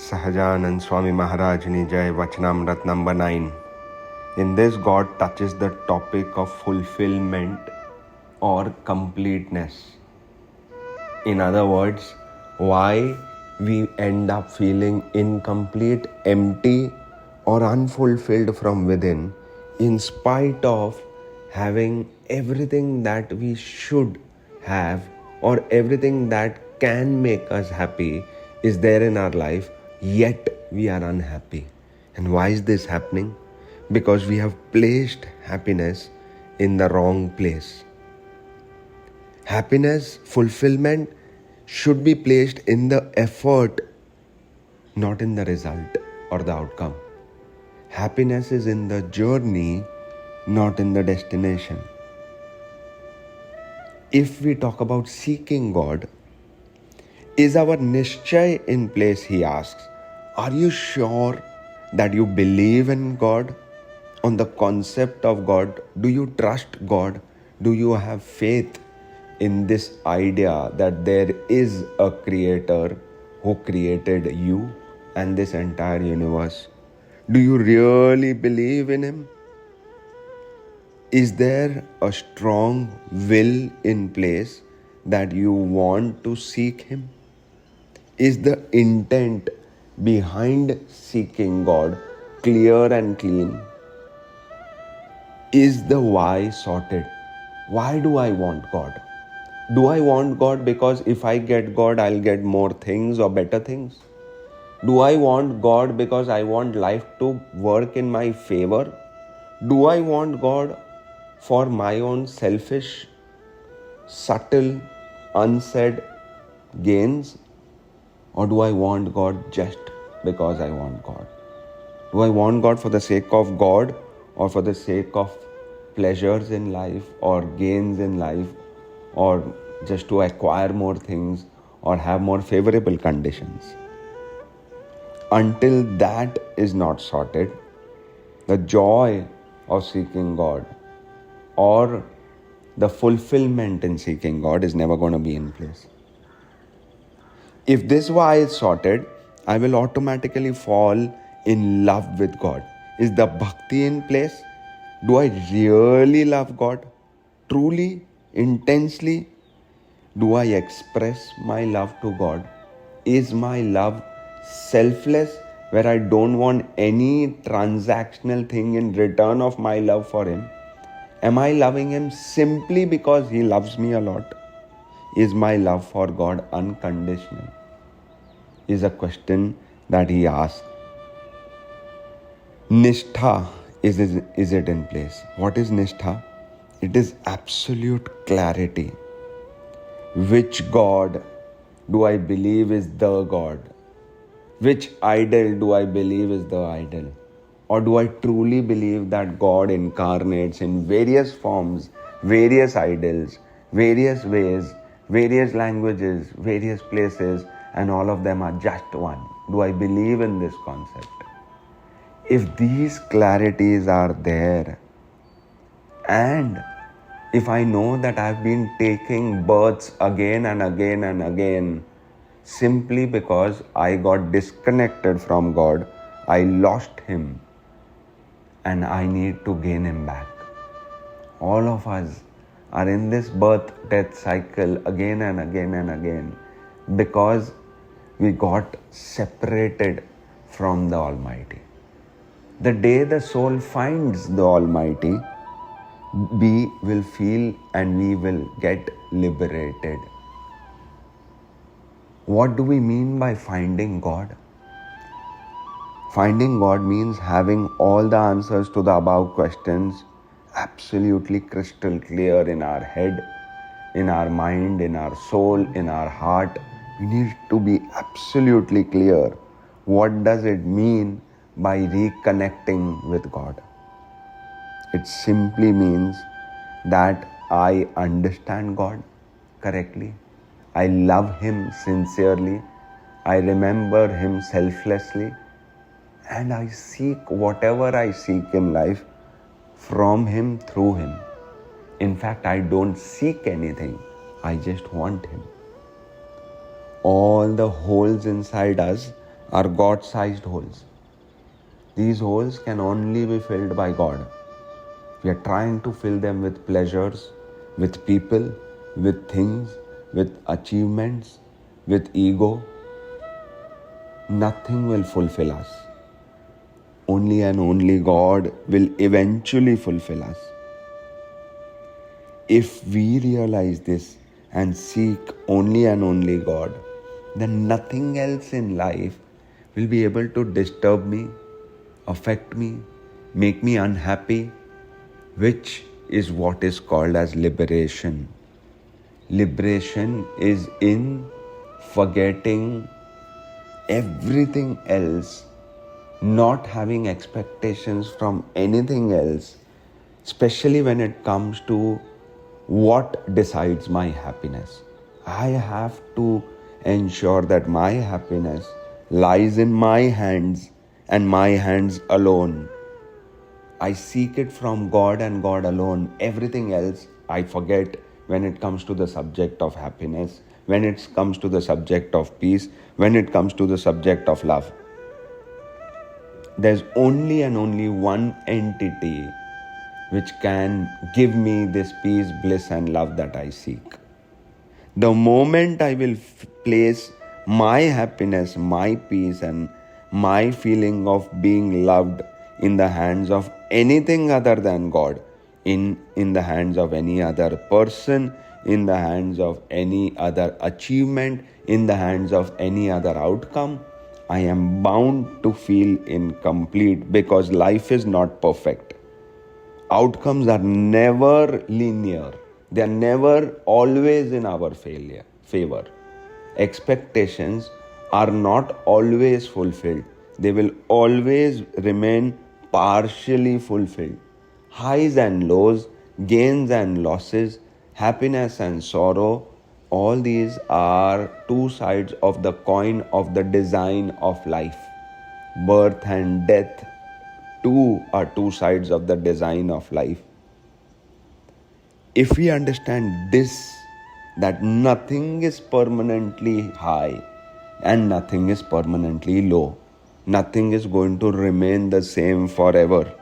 Sahajanand Swami Maharajani Jai, Vachnamrut number 9. In this, God touches the topic of fulfillment or completeness. In other words, why we end up feeling incomplete, empty, or unfulfilled from within, in spite of having everything that we should have or everything that can make us happy is there in our life, yet we are unhappy. And why is this happening? Because we have placed happiness in the wrong place. Happiness, fulfillment should be placed in the effort, not in the result or the outcome. Happiness is in the journey, not in the destination. If we talk about seeking God, is our nischay in place, he asks. Are you sure that you believe in God, on the concept of God? Do you trust God? Do you have faith in this idea that there is a creator who created you and this entire universe? Do you really believe in him? Is there a strong will in place that you want to seek him? Is the intent behind seeking God clear and clean? Is the why sorted? Why do I want God? Do I want God because if I get God, I'll get more things or better things? Do I want God because I want life to work in my favor? Do I want God for my own selfish, subtle, unsaid gains? Or do I want God just because I want God? Do I want God for the sake of God or for the sake of pleasures in life or gains in life or just to acquire more things or have more favorable conditions? Until that is not sorted, the joy of seeking God or the fulfillment in seeking God is never going to be in place. If this why is sorted, I will automatically fall in love with God. Is the bhakti in place? Do I really love God? Truly, intensely? Do I express my love to God? Is my love selfless, where I don't want any transactional thing in return of my love for him? Am I loving him simply because he loves me a lot? Is my love for God unconditional? Is a question that he asks. Nishtha, is it in place? What is Nishtha? It is absolute clarity. Which God do I believe is the God? Which idol do I believe is the idol? Or do I truly believe that God incarnates in various forms, various idols, various ways, various languages, various places, and all of them are just one? Do I believe in this concept? If these clarities are there, and if I know that I've been taking births again and again and again simply because I got disconnected from God, I lost him, and I need to gain him back. All of us are in this birth-death cycle again and again and again because we got separated from the Almighty. The day the soul finds the Almighty, we will feel and we will get liberated. What do we mean by finding God? Finding God means having all the answers to the above questions absolutely crystal clear in our head, in our mind, in our soul, in our heart. We need to be absolutely clear. What does it mean by reconnecting with God? It simply means that I understand God correctly. I love him sincerely. I remember him selflessly. And I seek whatever I seek in life from him, through him. In fact, I don't seek anything. I just want him. All the holes inside us are God-sized holes. These holes can only be filled by God. We are trying to fill them with pleasures, with people, with things, with achievements, with ego. Nothing will fulfill us. Only and only God will eventually fulfill us. If we realize this and seek only and only God, then nothing else in life will be able to disturb me, affect me, make me unhappy, which is what is called as liberation. Liberation is in forgetting everything else, not having expectations from anything else, especially when it comes to what decides my happiness. I have to ensure that my happiness lies in my hands and my hands alone. I seek it from God and God alone. Everything else I forget when it comes to the subject of happiness, when it comes to the subject of peace, when it comes to the subject of love. There's only and only one entity which can give me this peace, bliss and love that I seek. The moment I will place my happiness, my peace and my feeling of being loved in the hands of anything other than God, in the hands of any other person, in the hands of any other achievement, in the hands of any other outcome, I am bound to feel incomplete, because life is not perfect. Outcomes are never linear. They are never always in our favor. Expectations are not always fulfilled. They will always remain partially fulfilled. Highs and lows, gains and losses, happiness and sorrow, all these are two sides of the coin of the design of life. Birth and death too are two sides of the design of life. If we understand this, that nothing is permanently high and nothing is permanently low, nothing is going to remain the same forever.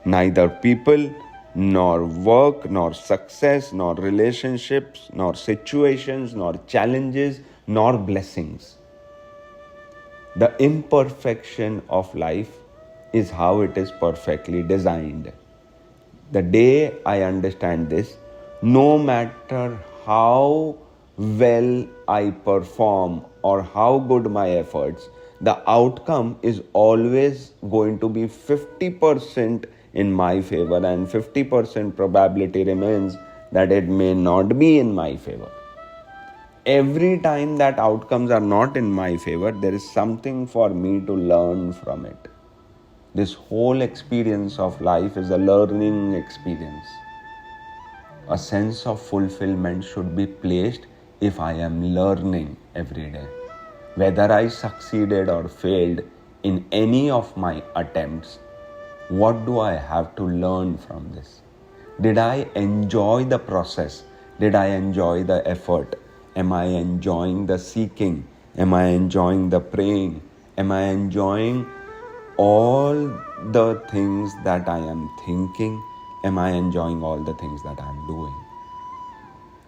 Neither people, nor work, nor success, nor relationships, nor situations, nor challenges, nor blessings. The imperfection of life is how it is perfectly designed. The day I understand this, no matter how well I perform or how good my efforts, the outcome is always going to be 50% in my favor, and 50% probability remains that it may not be in my favor. Every time that outcomes are not in my favor, there is something for me to learn from it. This whole experience of life is a learning experience. A sense of fulfillment should be placed if I am learning every day. Whether I succeeded or failed in any of my attempts, what do I have to learn from this? Did I enjoy the process? Did I enjoy the effort? Am I enjoying the seeking? Am I enjoying the praying? Am I enjoying all the things that I am thinking? Am I enjoying all the things that I am doing?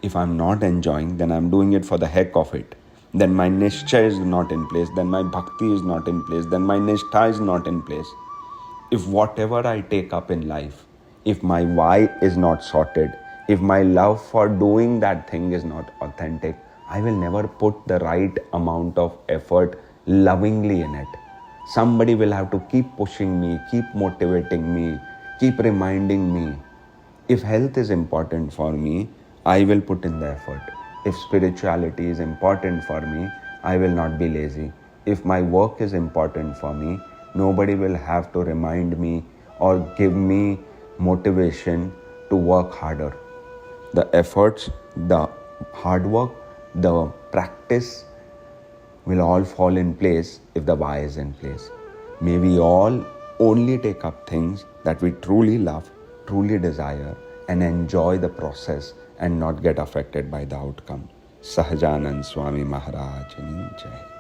If I'm not enjoying, then I'm doing it for the heck of it. Then my nishcha is not in place. Then my bhakti is not in place. Then my nishtha is not in place. If whatever I take up in life, if my why is not sorted, if my love for doing that thing is not authentic, I will never put the right amount of effort lovingly in it. Somebody will have to keep pushing me, keep motivating me, keep reminding me. If health is important for me, I will put in the effort. If spirituality is important for me, I will not be lazy. If my work is important for me, nobody will have to remind me or give me motivation to work harder. The efforts, the hard work, the practice will all fall in place if the why is in place. May we all only take up things that we truly love, truly desire, and enjoy the process and not get affected by the outcome. Sahajanand Swami Maharaj Jai.